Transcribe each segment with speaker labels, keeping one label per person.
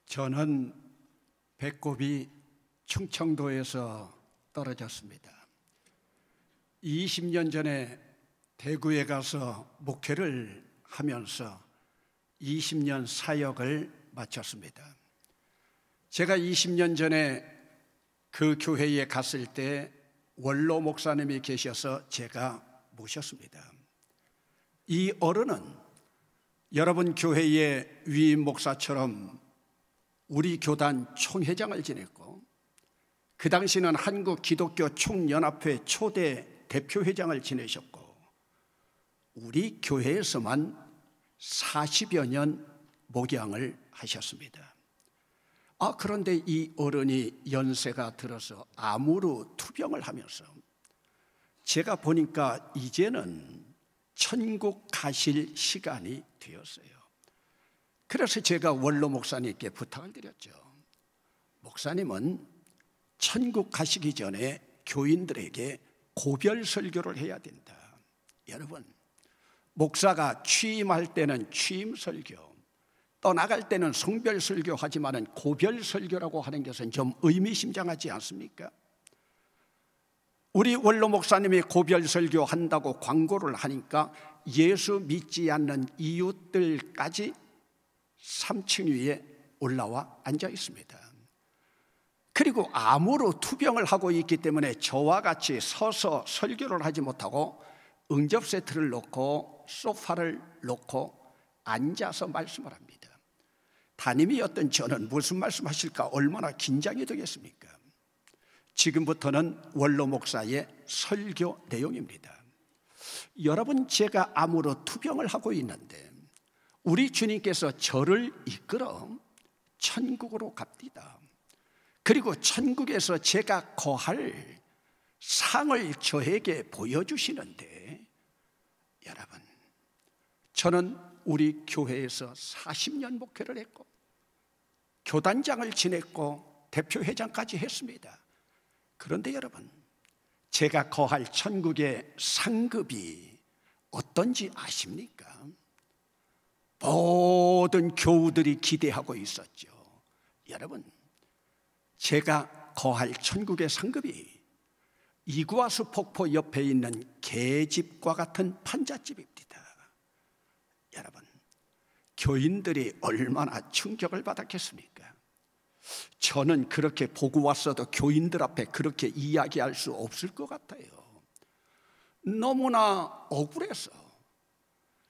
Speaker 1: 저는 배꼽이 충청도에서 떨어졌습니다. 20년 전에 대구에 가서 목회를 하면서 20년 사역을 마쳤습니다. 제가 20년 전에 그 교회에 갔을 때 원로 목사님이 계셔서 제가 모셨습니다. 이 어른은 여러분 교회의 위임 목사처럼 우리 교단 총회장을 지냈고, 그 당시는 한국 기독교 총연합회 초대 대표회장을 지내셨고, 우리 교회에서만 40여 년 목양을 하셨습니다. 그런데 이 어른이 연세가 들어서 암으로 투병을 하면서 제가 보니까 이제는 천국 가실 시간이 되었어요. 그래서 제가 원로 목사님께 부탁을 드렸죠. 목사님은 천국 가시기 전에 교인들에게 고별 설교를 해야 된다. 여러분, 목사가 취임할 때는 취임 설교, 떠나갈 때는 성별 설교 하지만은 고별 설교라고 하는 것은 좀 의미심장하지 않습니까? 우리 원로 목사님이 고별 설교 한다고 광고를 하니까 예수 믿지 않는 이웃들까지 3층 위에 올라와 앉아 있습니다. 그리고 암으로 투병을 하고 있기 때문에 저와 같이 서서 설교를 하지 못하고 응접 세트를 놓고 소파를 놓고 앉아서 말씀을 합니다. 담임이었던 저는 무슨 말씀하실까 얼마나 긴장이 되겠습니까? 지금부터는 원로 목사의 설교 내용입니다. 여러분, 제가 암으로 투병을 하고 있는데 우리 주님께서 저를 이끌어 천국으로 갑니다. 그리고 천국에서 제가 거할 상을 저에게 보여주시는데, 여러분, 저는 우리 교회에서 40년 목회를 했고 교단장을 지냈고 대표회장까지 했습니다. 그런데 여러분, 제가 거할 천국의 상급이 어떤지 아십니까? 모든 교우들이 기대하고 있었죠. 여러분, 제가 거할 천국의 상급이 이구아수 폭포 옆에 있는 개집과 같은 판잣집입니다. 여러분, 교인들이 얼마나 충격을 받았겠습니까? 저는 그렇게 보고 왔어도 교인들 앞에 그렇게 이야기할 수 없을 것 같아요. 너무나 억울해서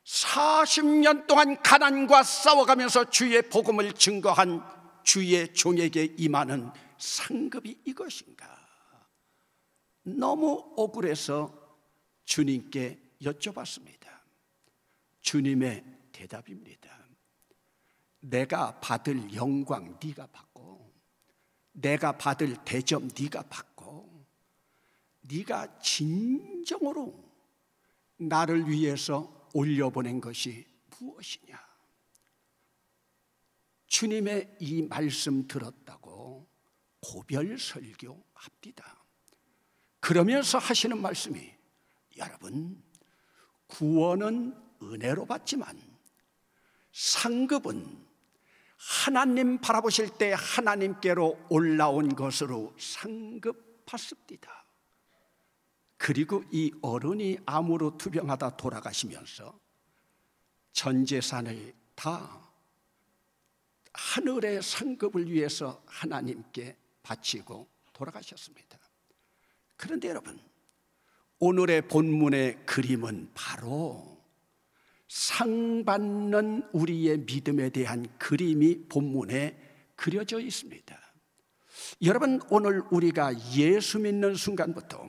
Speaker 1: 40년 동안 가난과 싸워가면서 주의 복음을 증거한 주의 종에게 임하는 상급이 이것인가? 너무 억울해서 주님께 여쭤봤습니다. 주님의 대답입니다. 내가 받을 영광 네가 받고, 내가 받을 대접 네가 받고, 네가 진정으로 나를 위해서 올려보낸 것이 무엇이냐? 주님의 이 말씀 들었다고 고별 설교합니다. 그러면서 하시는 말씀이, 여러분, 구원은 은혜로 받지만 상급은 하나님 바라보실 때 하나님께로 올라온 것으로 상급받습니다. 그리고 이 어른이 암으로 투병하다 돌아가시면서 전 재산을 다 하늘의 상급을 위해서 하나님께 바치고 돌아가셨습니다. 그런데 여러분, 오늘의 본문의 그림은 바로 상 받는 우리의 믿음에 대한 그림이 본문에 그려져 있습니다. 여러분, 오늘 우리가 예수 믿는 순간부터,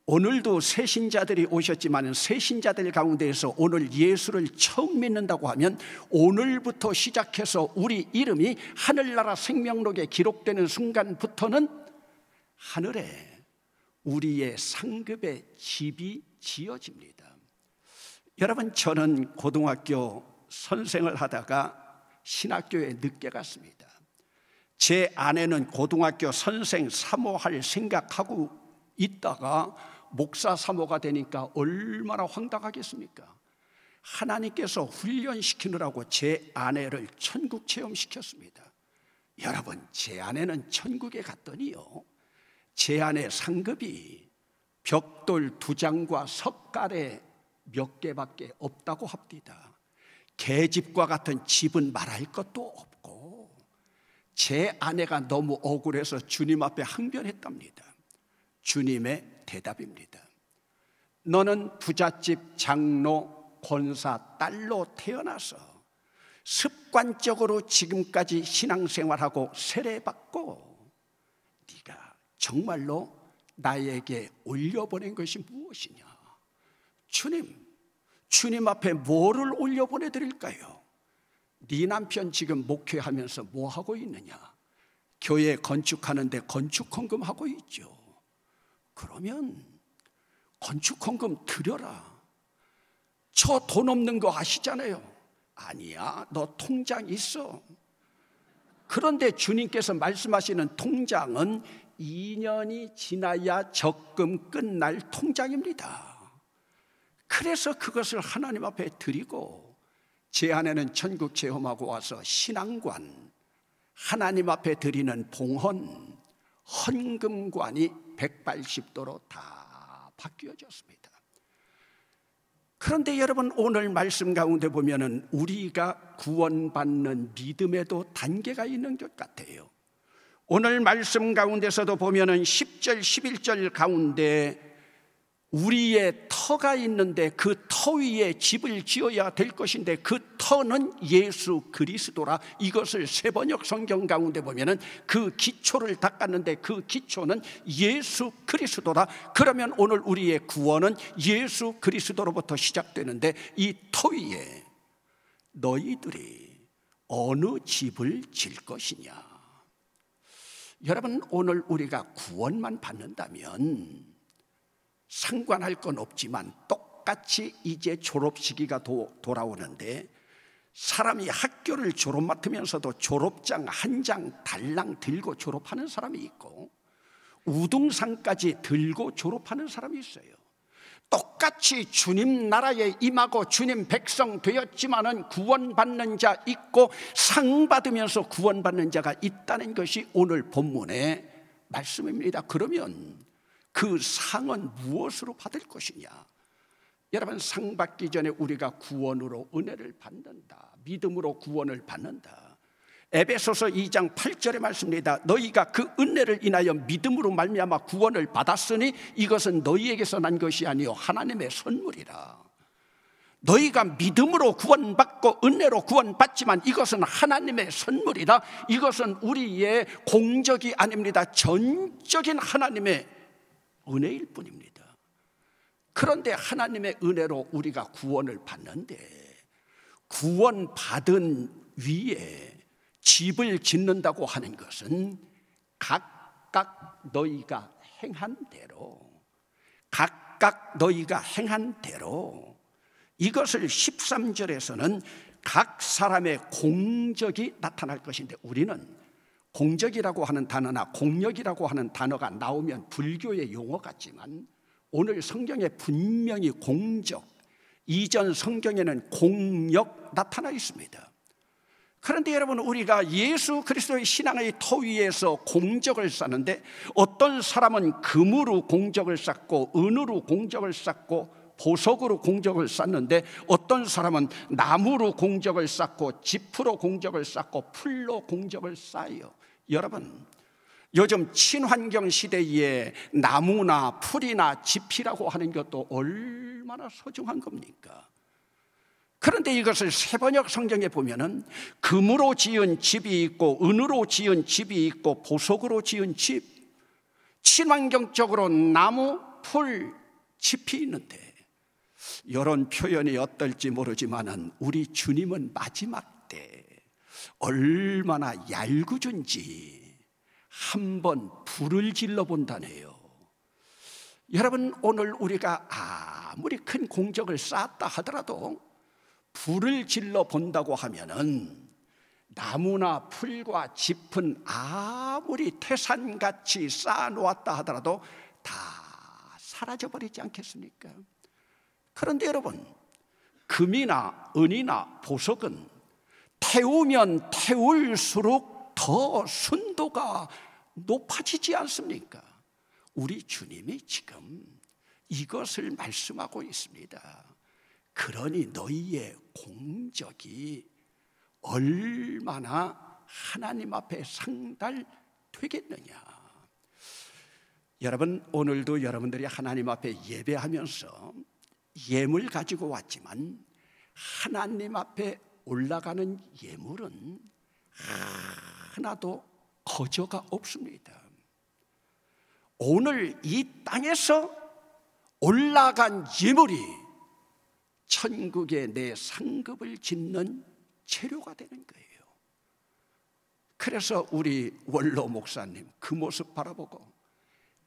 Speaker 1: 오늘도 새신자들이 오셨지만 새신자들 가운데에서 오늘 예수를 처음 믿는다고 하면 오늘부터 시작해서 우리 이름이 하늘나라 생명록에 기록되는 순간부터는 하늘에 우리의 상급의 집이 지어집니다. 여러분, 저는 고등학교 선생을 하다가 신학교에 늦게 갔습니다. 제 아내는 고등학교 선생 사모할 생각하고 있다가 목사 사모가 되니까 얼마나 황당하겠습니까? 하나님께서 훈련시키느라고 제 아내를 천국 체험시켰습니다. 여러분, 제 아내는 천국에 갔더니요, 제 아내 상급이 벽돌 2장과 석가래 몇 개밖에 없다고 합니다. 계집과 같은 집은 말할 것도 없고, 제 아내가 너무 억울해서 주님 앞에 항변했답니다. 주님의 대답입니다. 너는 부잣집 장로 권사 딸로 태어나서 습관적으로 지금까지 신앙생활하고 세례받고 네가 정말로 나에게 올려보낸 것이 무엇이냐? 주님 앞에 뭐를 올려보내드릴까요? 네 남편 지금 목회하면서 뭐 하고 있느냐? 교회 건축하는데 건축헌금 하고 있죠. 그러면 건축헌금 드려라. 저 돈 없는 거 아시잖아요. 아니야, 너 통장 있어. 그런데 주님께서 말씀하시는 통장은 2년이 지나야 적금 끝날 통장입니다. 그래서 그것을 하나님 앞에 드리고, 제 아내는 천국 체험하고 와서 신앙관, 하나님 앞에 드리는 봉헌, 헌금관이 180도로 다 바뀌어졌습니다. 그런데 여러분, 오늘 말씀 가운데 보면은 우리가 구원받는 믿음에도 단계가 있는 것 같아요. 오늘 말씀 가운데서도 보면은 10절, 11절 가운데 우리의 터가 있는데 그 터 위에 집을 지어야 될 것인데 그 터는 예수 그리스도라. 이것을 세번역 성경 가운데 보면은 그 기초를 닦았는데 그 기초는 예수 그리스도라. 그러면 오늘 우리의 구원은 예수 그리스도로부터 시작되는데, 이 터 위에 너희들이 어느 집을 질 것이냐? 여러분, 오늘 우리가 구원만 받는다면 상관할 건 없지만 똑같이 이제 졸업 시기가 돌아오는데, 사람이 학교를 졸업 맡으면서도 졸업장 한 장 달랑 들고 졸업하는 사람이 있고 우등상까지 들고 졸업하는 사람이 있어요. 똑같이 주님 나라에 임하고 주님 백성 되었지만은 구원받는 자 있고 상 받으면서 구원받는 자가 있다는 것이 오늘 본문의 말씀입니다. 그러면 그 상은 무엇으로 받을 것이냐? 여러분, 상 받기 전에 우리가 구원으로 은혜를 받는다. 믿음으로 구원을 받는다. 에베소서 2장 8절의 말씀입니다. 너희가 그 은혜를 인하여 믿음으로 말미암아 구원을 받았으니 이것은 너희에게서 난 것이 아니요 하나님의 선물이라. 너희가 믿음으로 구원받고 은혜로 구원받지만 이것은 하나님의 선물이라. 이것은 우리의 공적이 아닙니다. 전적인 하나님의 은혜일 뿐입니다. 그런데 하나님의 은혜로 우리가 구원을 받는데, 구원받은 위에 집을 짓는다고 하는 것은 각각 너희가 행한 대로, 각각 너희가 행한 대로, 이것을 13절에서는 각 사람의 공적이 나타날 것인데, 우리는 공적이라고 하는 단어나 공력이라고 하는 단어가 나오면 불교의 용어 같지만 오늘 성경에 분명히 공적, 이전 성경에는 공력 나타나 있습니다. 그런데 여러분, 우리가 예수 그리스도의 신앙의 터 위에서 공적을 쌓는데, 어떤 사람은 금으로 공적을 쌓고 은으로 공적을 쌓고 보석으로 공적을 쌓는데, 어떤 사람은 나무로 공적을 쌓고 지프로 공적을 쌓고 풀로 공적을 쌓아요. 여러분, 요즘 친환경 시대에 나무나 풀이나 지피라고 하는 것도 얼마나 소중한 겁니까? 그런데 이것을 세번역 성경에 보면은 금으로 지은 집이 있고 은으로 지은 집이 있고 보석으로 지은 집, 친환경적으로 나무, 풀, 짚이 있는데, 이런 표현이 어떨지 모르지만은 우리 주님은 마지막 때 얼마나 얄궂은지 한번 불을 질러 본다네요. 여러분, 오늘 우리가 아무리 큰 공적을 쌓았다 하더라도 불을 질러 본다고 하면은 나무나 풀과 짚은 아무리 태산같이 쌓아놓았다 하더라도 다 사라져버리지 않겠습니까? 그런데 여러분, 금이나 은이나 보석은 태우면 태울수록 더 순도가 높아지지 않습니까? 우리 주님이 지금 이것을 말씀하고 있습니다. 그러니 너희의 공적이 얼마나 하나님 앞에 상달되겠느냐. 여러분, 오늘도 여러분들이 하나님 앞에 예배하면서 예물 가지고 왔지만 하나님 앞에 올라가는 예물은 하나도 거저가 없습니다. 오늘 이 땅에서 올라간 예물이 천국에 내 상급을 짓는 재료가 되는 거예요. 그래서 우리 원로 목사님 그 모습 바라보고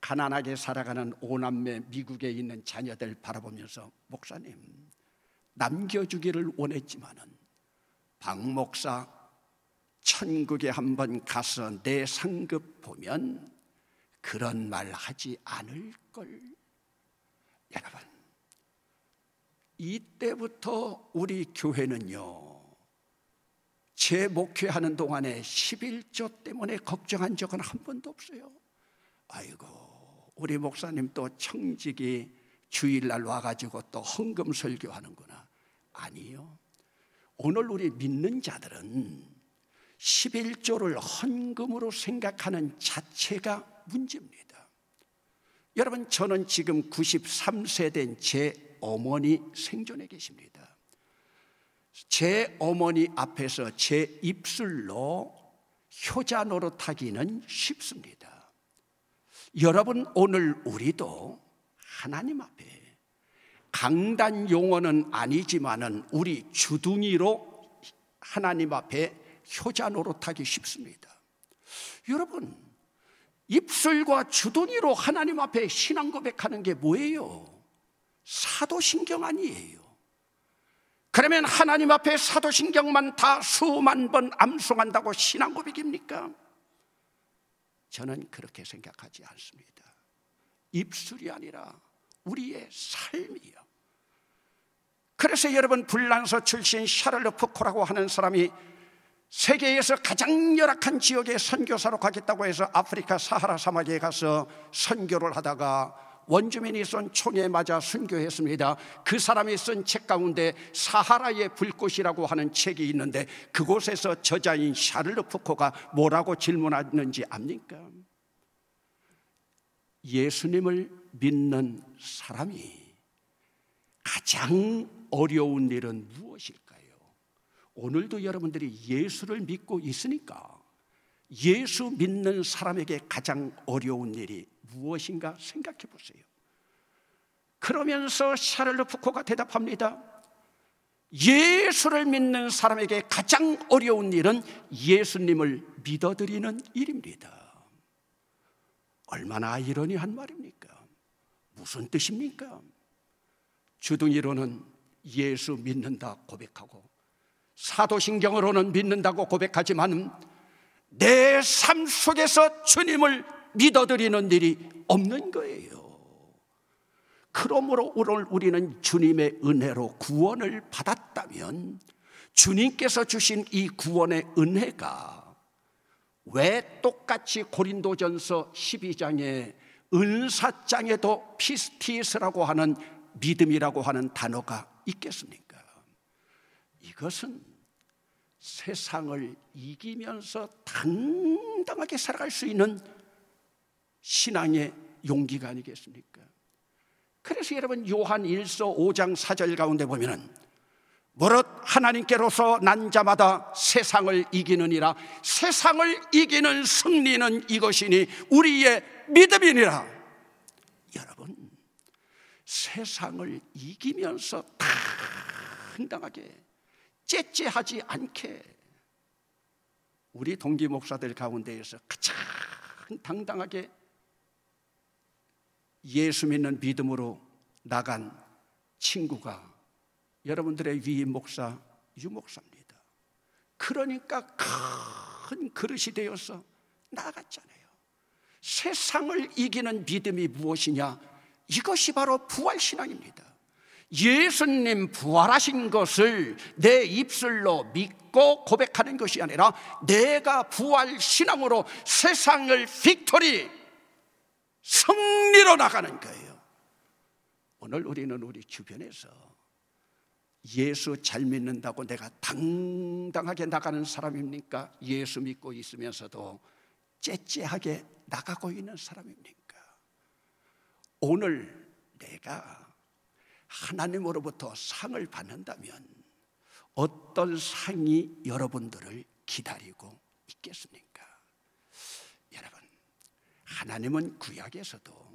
Speaker 1: 가난하게 살아가는 오남매 미국에 있는 자녀들 바라보면서 목사님 남겨주기를 원했지만은 박 목사 천국에 한번 가서 내 상급 보면 그런 말 하지 않을 걸. 여러분, 이때부터 우리 교회는요, 제 목회하는 동안에 11조 때문에 걱정한 적은 한 번도 없어요. 아이고, 우리 목사님 또 청직이 주일날 와가지고 또 헌금 설교하는구나. 아니요, 오늘 우리 믿는 자들은 11조를 헌금으로 생각하는 자체가 문제입니다. 여러분, 저는 지금 93세 된 제 어머니 생존해 계십니다. 제 어머니 앞에서 제 입술로 효자 노릇하기는 쉽습니다. 여러분, 오늘 우리도 하나님 앞에 강단 용어는 아니지만은 우리 주둥이로 하나님 앞에 효자 노릇하기 쉽습니다. 여러분, 입술과 주둥이로 하나님 앞에 신앙 고백하는 게 뭐예요? 사도신경 아니에요. 그러면 하나님 앞에 사도신경만 다 수만 번 암송한다고 신앙 고백입니까? 저는 그렇게 생각하지 않습니다. 입술이 아니라 우리의 삶이요. 그래서 여러분, 불란서 출신 샤를르 푸코라고 하는 사람이 세계에서 가장 열악한 지역에 선교사로 가겠다고 해서 아프리카 사하라 사막에 가서 선교를 하다가 원주민이 쏜 총에 맞아 순교했습니다. 그 사람이 쓴 책 가운데 사하라의 불꽃이라고 하는 책이 있는데 그곳에서 저자인 샤를르 푸코가 뭐라고 질문하는지 압니까? 예수님을 믿는 사람이 가장 어려운 일은 무엇일까요? 오늘도 여러분들이 예수를 믿고 있으니까 예수 믿는 사람에게 가장 어려운 일이 무엇인가 생각해 보세요. 그러면서 샤를르 푸코가 대답합니다. 예수를 믿는 사람에게 가장 어려운 일은 예수님을 믿어드리는 일입니다. 얼마나 아이러니한 말입니까? 무슨 뜻입니까? 주둥이로는 예수 믿는다 고백하고 사도신경으로는 믿는다고 고백하지만 내 삶 속에서 주님을 믿어드리는 일이 없는 거예요. 그러므로 오늘 우리는 주님의 은혜로 구원을 받았다면 주님께서 주신 이 구원의 은혜가 왜 똑같이 고린도전서 12장에 은사장에도 피스티스라고 하는 믿음이라고 하는 단어가 있겠습니까? 이것은 세상을 이기면서 당당하게 살아갈 수 있는 신앙의 용기가 아니겠습니까? 그래서 여러분, 요한 1서 5장 4절 가운데 보면은 무릇 하나님께로서 난 자마다 세상을 이기느니라. 세상을 이기는 승리는 이것이니 우리의 믿음이니라. 여러분, 세상을 이기면서 당당하게 째째하지 않게 우리 동기 목사들 가운데에서 가장 당당하게 예수 믿는 믿음으로 나간 친구가 여러분들의 위임 목사 유 목사입니다. 그러니까 큰 그릇이 되어서 나아갔잖아요. 세상을 이기는 믿음이 무엇이냐? 이것이 바로 부활신앙입니다. 예수님 부활하신 것을 내 입술로 믿고 고백하는 것이 아니라 내가 부활 신앙으로 세상을 빅토리, 승리로 나가는 거예요. 오늘 우리는 우리 주변에서 예수 잘 믿는다고 내가 당당하게 나가는 사람입니까? 예수 믿고 있으면서도 째째하게 나가고 있는 사람입니까? 오늘 내가 하나님으로부터 상을 받는다면 어떤 상이 여러분들을 기다리고 있겠습니까? 여러분, 하나님은 구약에서도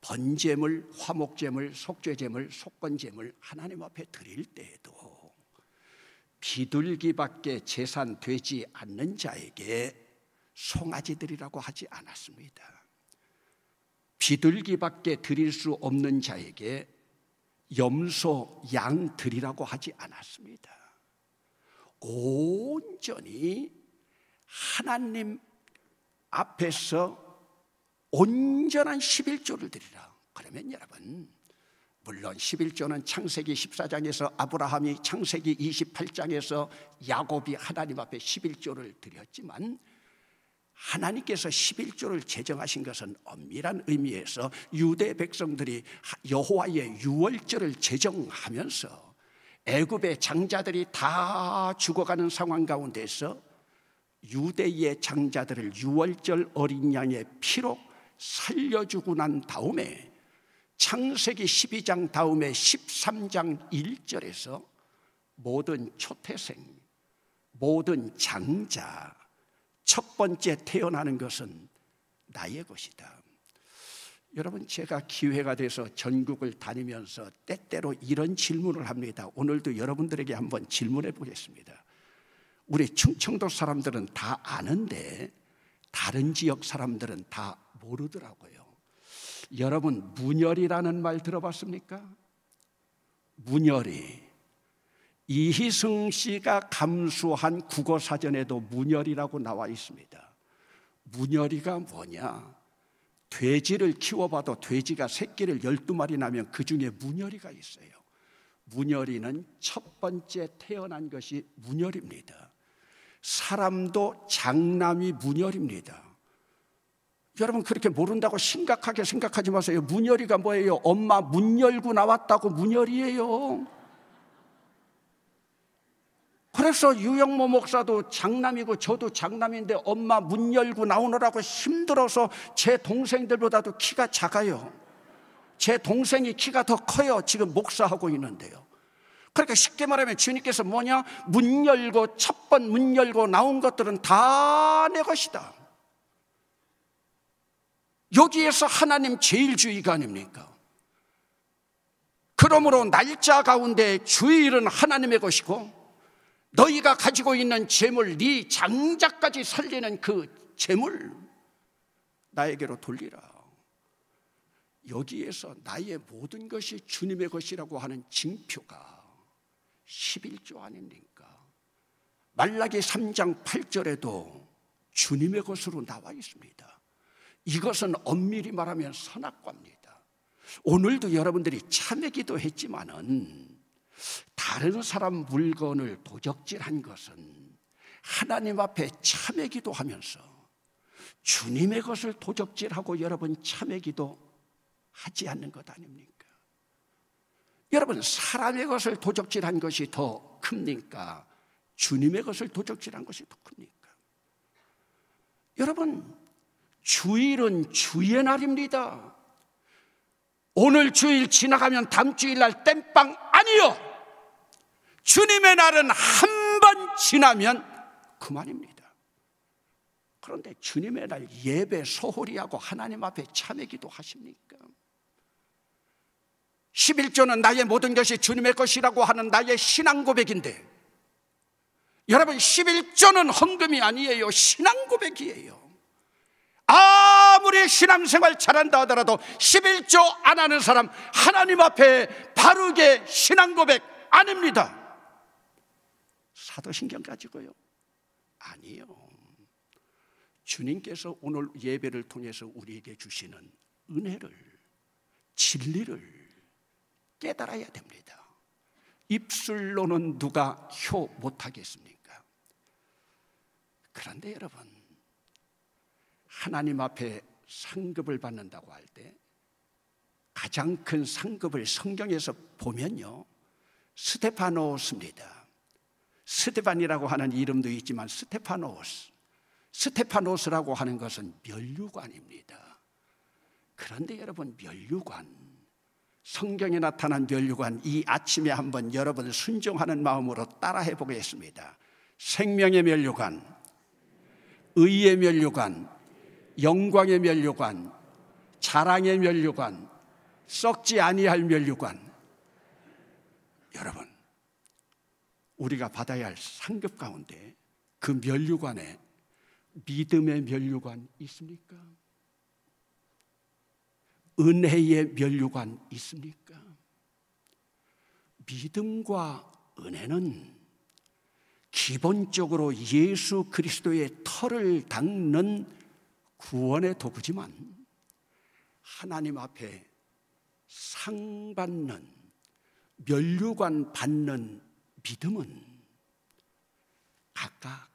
Speaker 1: 번제물, 화목제물, 속죄제물, 속건제물 하나님 앞에 드릴 때에도 비둘기밖에 제산되지 않는 자에게 송아지 드리라고 하지 않았습니다. 비둘기밖에 드릴 수 없는 자에게 염소, 양 드리라고 하지 않았습니다. 온전히 하나님 앞에서 온전한 11조를 드리라. 그러면 여러분, 물론 11조는 창세기 14장에서 아브라함이 창세기 28장에서 야곱이 하나님 앞에 11조를 드렸지만, 하나님께서 11조를 제정하신 것은 엄밀한 의미에서 유대 백성들이 여호와의 유월절을 제정하면서 애굽의 장자들이 다 죽어가는 상황 가운데서 유대의 장자들을 유월절 어린 양의 피로 살려주고 난 다음에 창세기 12장 다음에 13장 1절에서 모든 초태생, 모든 장자, 첫 번째 태어나는 것은 나의 것이다. 여러분, 제가 기회가 돼서 전국을 다니면서 때때로 이런 질문을 합니다. 오늘도 여러분들에게 한번 질문해 보겠습니다. 우리 충청도 사람들은 다 아는데 다른 지역 사람들은 다 모르더라고요. 여러분, 문열이라는 말 들어봤습니까? 문열이. 이희승 씨가 감수한 국어사전에도 문열이라고 나와 있습니다. 문열이가 뭐냐? 돼지를 키워봐도 돼지가 새끼를 12마리 나면 그 중에 문열이가 있어요. 문열이는 첫 번째 태어난 것이 문열입니다. 사람도 장남이 문열입니다. 여러분, 그렇게 모른다고 심각하게 생각하지 마세요. 문열이가 뭐예요? 엄마 문 열고 나왔다고 문열이에요. 그래서 유영모 목사도 장남이고 저도 장남인데 엄마 문 열고 나오느라고 힘들어서 제 동생들보다도 키가 작아요. 제 동생이 키가 더 커요. 지금 목사하고 있는데요. 그러니까 쉽게 말하면 주님께서 뭐냐? 문 열고 첫 번 문 열고 나온 것들은 다 내 것이다. 여기에서 하나님 제일주의가 아닙니까? 그러므로 날짜 가운데 주일은 하나님의 것이고 너희가 가지고 있는 재물, 네 장자까지 살리는 그 재물 나에게로 돌리라. 여기에서 나의 모든 것이 주님의 것이라고 하는 징표가 11조 아닙니까? 말라기 3장 8절에도 주님의 것으로 나와 있습니다. 이것은 엄밀히 말하면 선악과입니다. 오늘도 여러분들이 참회기도 했지만은 다른 사람 물건을 도적질한 것은 하나님 앞에 참회기도 하면서 주님의 것을 도적질하고 여러분 참회기도 하지 않는 것 아닙니까? 여러분, 사람의 것을 도적질한 것이 더 큽니까? 주님의 것을 도적질한 것이 더 큽니까? 여러분, 주일은 주의 날입니다. 오늘 주일 지나가면 다음 주일날 땜빵 아니요. 주님의 날은 한 번 지나면 그만입니다. 그런데 주님의 날 예배 소홀히 하고 하나님 앞에 참회기도 하십니까? 11조는 나의 모든 것이 주님의 것이라고 하는 나의 신앙 고백인데, 여러분, 11조는 헌금이 아니에요. 신앙 고백이에요. 아무리 신앙생활 잘한다 하더라도 11조 안 하는 사람 하나님 앞에 바르게 신앙 고백 아닙니다. 사도신경 가지고요? 아니요. 주님께서 오늘 예배를 통해서 우리에게 주시는 은혜를, 진리를 깨달아야 됩니다. 입술로는 누가 효 못하겠습니까? 그런데 여러분, 하나님 앞에 상급을 받는다고 할 때 가장 큰 상급을 성경에서 보면요, 스테파노스입니다. 스테반이라고 하는 이름도 있지만 스테파노스라고 하는 것은 면류관입니다. 그런데 여러분, 면류관, 성경에 나타난 면류관, 이 아침에 한번 여러분 순종하는 마음으로 따라해 보겠습니다. 생명의 면류관, 의의 면류관, 영광의 면류관, 자랑의 면류관, 썩지 아니할 면류관. 여러분, 우리가 받아야 할 상급 가운데 그 면류관에 믿음의 면류관 있습니까? 은혜의 면류관 있습니까? 믿음과 은혜는 기본적으로 예수 그리스도의 털을 닦는 구원의 도구지만, 하나님 앞에 상 받는, 면류관 받는 믿음은 각각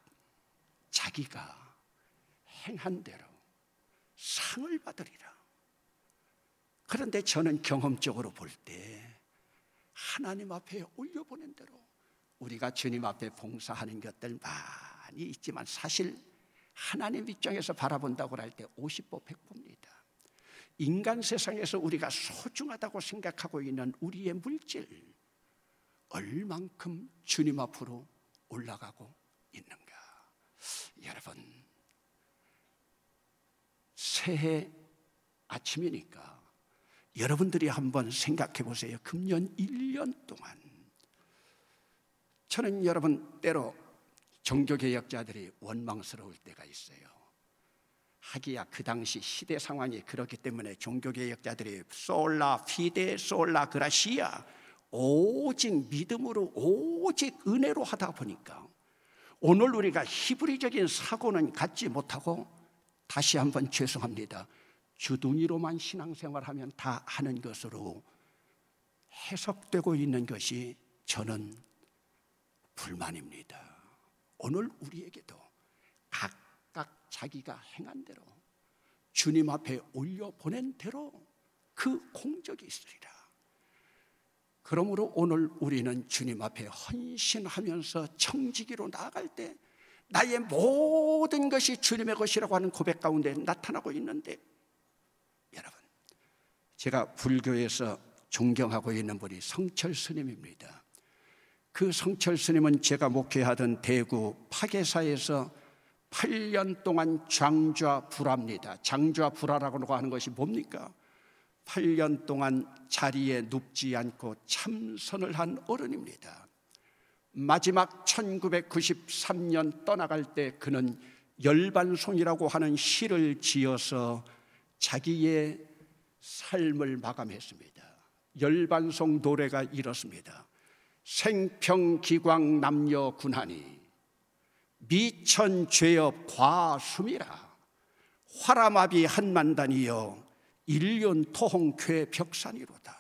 Speaker 1: 자기가 행한 대로 상을 받으리라. 그런데 저는 경험적으로 볼 때 하나님 앞에 올려보낸 대로 우리가 주님 앞에 봉사하는 것들 많이 있지만, 사실 하나님 입장에서 바라본다고 할 때 50보 100보입니다. 인간 세상에서 우리가 소중하다고 생각하고 있는 우리의 물질, 얼만큼 주님 앞으로 올라가고 있는가? 여러분, 새해 아침이니까 여러분들이 한번 생각해 보세요. 금년 1년 동안 저는 여러분, 때로 종교개혁자들이 원망스러울 때가 있어요. 하기야 그 당시 시대 상황이 그렇기 때문에 종교개혁자들이 솔라 피데 솔라 그라시아, 오직 믿음으로 오직 은혜로 하다 보니까 오늘 우리가 히브리적인 사고는 갖지 못하고, 다시 한번 죄송합니다, 주둥이로만 신앙생활하면 다 하는 것으로 해석되고 있는 것이 저는 불만입니다. 오늘 우리에게도 각각 자기가 행한 대로, 주님 앞에 올려보낸 대로 그 공적이 있으리라. 그러므로 오늘 우리는 주님 앞에 헌신하면서 청지기로 나아갈 때 나의 모든 것이 주님의 것이라고 하는 고백 가운데 나타나고 있는데, 여러분, 제가 불교에서 존경하고 있는 분이 성철 스님입니다. 그 성철 스님은 제가 목회하던 대구 파계사에서 8년 동안 장좌불화입니다. 장좌불화라고 하는 것이 뭡니까? 8년 동안 자리에 눕지 않고 참선을 한 어른입니다. 마지막 1993년 떠나갈 때 그는 열반송이라고 하는 시를 지어서 자기의 삶을 마감했습니다. 열반송 노래가 이렇습니다. 생평기광 남녀 군하니 미천죄업 과수미라, 화라마비 한만단이여 일륜토홍쾌 벽산이로다.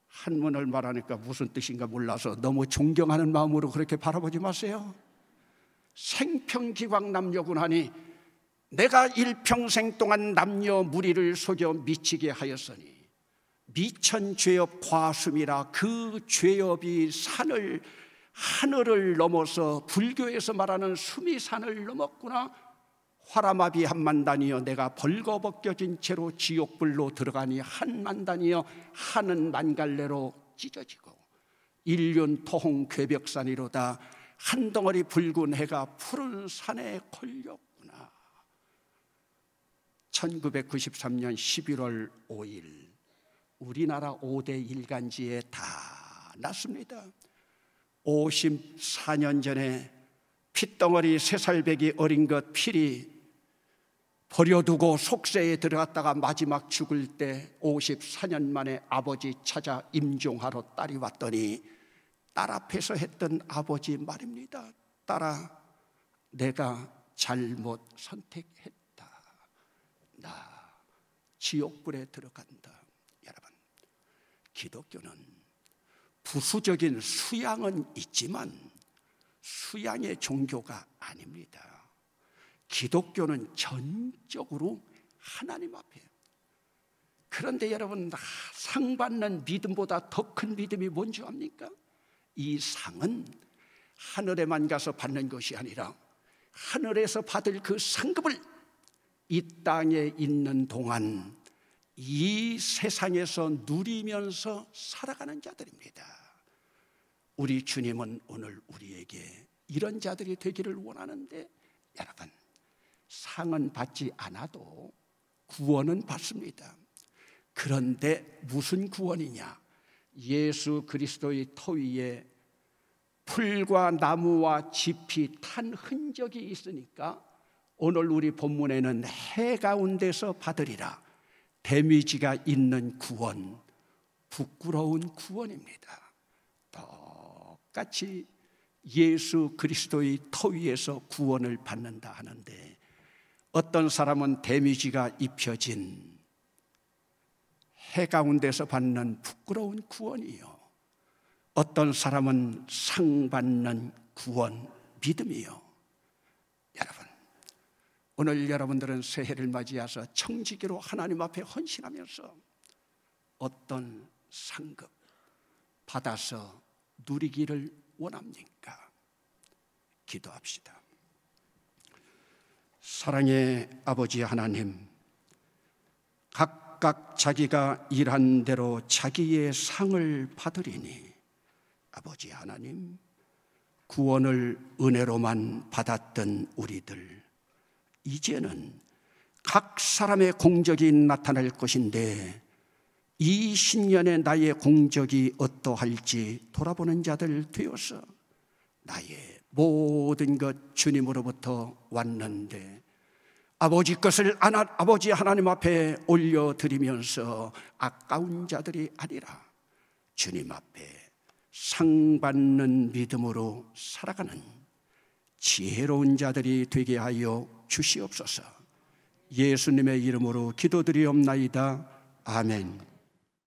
Speaker 1: 한문을 말하니까 무슨 뜻인가 몰라서 너무 존경하는 마음으로 그렇게 바라보지 마세요. 생평기광 남녀군하니 내가 일평생 동안 남녀 무리를 속여 미치게 하였으니 미천죄업 과수미라, 그 죄업이 산을, 하늘을 넘어서 불교에서 말하는 수미산을 넘었구나. 화라마비 한만단이여 내가 벌거벗겨진 채로 지옥불로 들어가니 한만단이여 하는 만갈래로 찢어지고 일륜토홍 괴벽산이로다 한 덩어리 붉은 해가 푸른 산에 걸렸구나. 1993년 11월 5일 우리나라 5대 일간지에 다 났습니다. 54년 전에 핏덩어리 3살배기 어린 것 필히 버려두고 속세에 들어갔다가 마지막 죽을 때 54년 만에 아버지 찾아 임종하러 딸이 왔더니 딸 앞에서 했던 아버지 말입니다. 딸아, 내가 잘못 선택했다. 나 지옥불에 들어간다. 여러분, 기독교는 부수적인 수양은 있지만 수양의 종교가 아닙니다. 기독교는 전적으로 하나님 앞에. 그런데 여러분, 상 받는 믿음보다 더 큰 믿음이 뭔지 압니까? 이 상은 하늘에만 가서 받는 것이 아니라 하늘에서 받을 그 상급을 이 땅에 있는 동안 이 세상에서 누리면서 살아가는 자들입니다. 우리 주님은 오늘 우리에게 이런 자들이 되기를 원하는데, 여러분, 상은 받지 않아도 구원은 받습니다. 그런데 무슨 구원이냐? 예수 그리스도의 터 위에 풀과 나무와 짚이 탄 흔적이 있으니까 오늘 우리 본문에는 해 가운데서 받으리라, 데미지가 있는 구원, 부끄러운 구원입니다. 똑같이 예수 그리스도의 터 위에서 구원을 받는다 하는데, 어떤 사람은 데미지가 입혀진 해 가운데서 받는 부끄러운 구원이요, 어떤 사람은 상 받는 구원, 믿음이요. 여러분, 오늘 여러분들은 새해를 맞이해서 청지기로 하나님 앞에 헌신하면서 어떤 상급 받아서 누리기를 원합니까? 기도합시다. 사랑의 아버지 하나님, 각각 자기가 일한 대로 자기의 상을 받으리니, 아버지 하나님, 구원을 은혜로만 받았던 우리들, 이제는 각 사람의 공적이 나타날 것인데 이 신년에 나의 공적이 어떠할지 돌아보는 자들 되어서 나의 모든 것 주님으로부터 왔는데 아버지 것을 아버지 하나님 앞에 올려드리면서 아까운 자들이 아니라 주님 앞에 상 받는 믿음으로 살아가는 지혜로운 자들이 되게 하여 주시옵소서. 예수님의 이름으로 기도드리옵나이다. 아멘.